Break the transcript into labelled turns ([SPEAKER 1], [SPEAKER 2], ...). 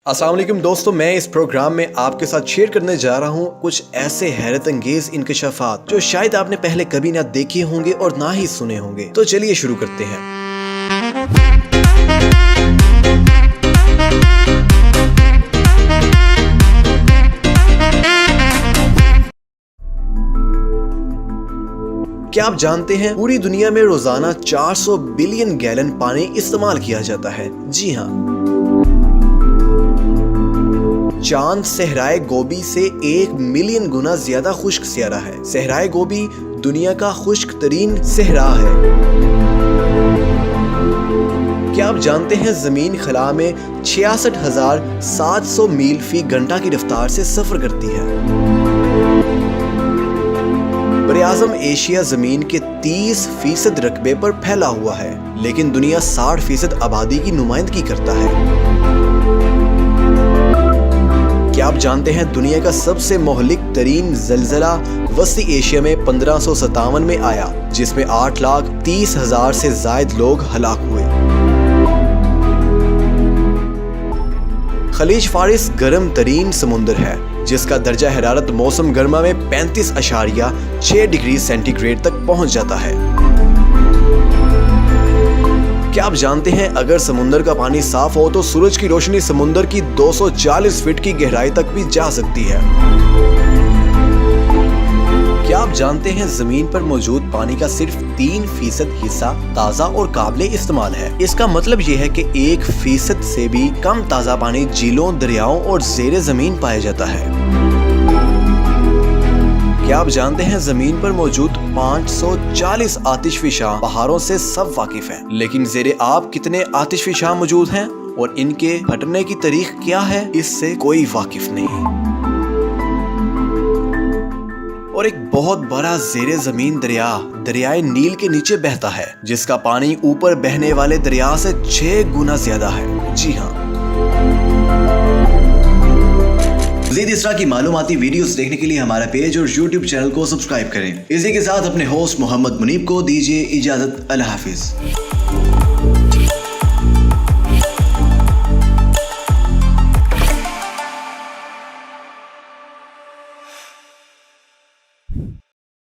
[SPEAKER 1] अस्सलाम वालेकुम दोस्तों, मैं इस प्रोग्राम में आपके साथ शेयर करने जा रहा हूँ कुछ ऐसे हैरत अंगेज इंकशाफात जो शायद आपने पहले कभी ना देखे होंगे और ना ही सुने होंगे। तो चलिए शुरू करते हैं। क्या आप जानते हैं पूरी दुनिया में रोजाना 400 बिलियन गैलन पानी इस्तेमाल किया जाता है। जी हाँ, चांद सहराए गोबी से 1 मिलियन गुना ज्यादा खुश्क सियारा है। सहराए गोबी दुनिया का खुश्क तरीन सहरा है। क्या आप जानते हैं जमीन खला में 66,700 मील फी घंटा की रफ्तार से सफर करती है। बरे-आज़म एशिया जमीन के 30% रकबे पर फैला हुआ है, लेकिन दुनिया 60% आबादी की नुमाइंदगी करता है। क्या आप जानते हैं दुनिया का सबसे मोहलिक तरीन ज़लज़ला वस्ती एशिया में 1557 में आया, जिसमें 8,30,000 से जायद लोग हलाक हुए। खलीज फारिस गर्म तरीन समुंदर है, जिसका दर्जा हरारत मौसम गर्मा में 35.6 डिग्री सेंटीग्रेड तक पहुंच जाता है। क्या आप जानते हैं अगर समुंदर का पानी साफ हो तो सूरज की रोशनी समुंदर की 240 फीट की गहराई तक भी जा सकती है। क्या आप जानते हैं जमीन पर मौजूद पानी का सिर्फ 3% हिस्सा ताज़ा और काबिले इस्तेमाल है। इसका मतलब यह है कि 1% से भी कम ताज़ा पानी झीलों, दरियाओं और ज़ेरे जमीन पाया जाता है। क्या आप जानते हैं जमीन पर मौजूद 540 आतिशफिशा पहाड़ों से सब वाकिफ हैं, लेकिन ज़ेरे आब कितने आतिशफिशा मौजूद हैं और इनके फटने की तारीख क्या है, इससे कोई वाकिफ नहीं। और एक बहुत बड़ा ज़ेरे जमीन दरिया दरियाए नील के नीचे बहता है, जिसका पानी ऊपर बहने वाले दरिया से 6 गुना ज्यादा है। जी हाँ। मज़ीद इस तरह की मालूमाती वीडियोस देखने के लिए हमारा पेज और YouTube चैनल को सब्सक्राइब करें। इसी के साथ अपने होस्ट मोहम्मद मुनीब को दीजिए इजाजत। अल्लाह हाफिज।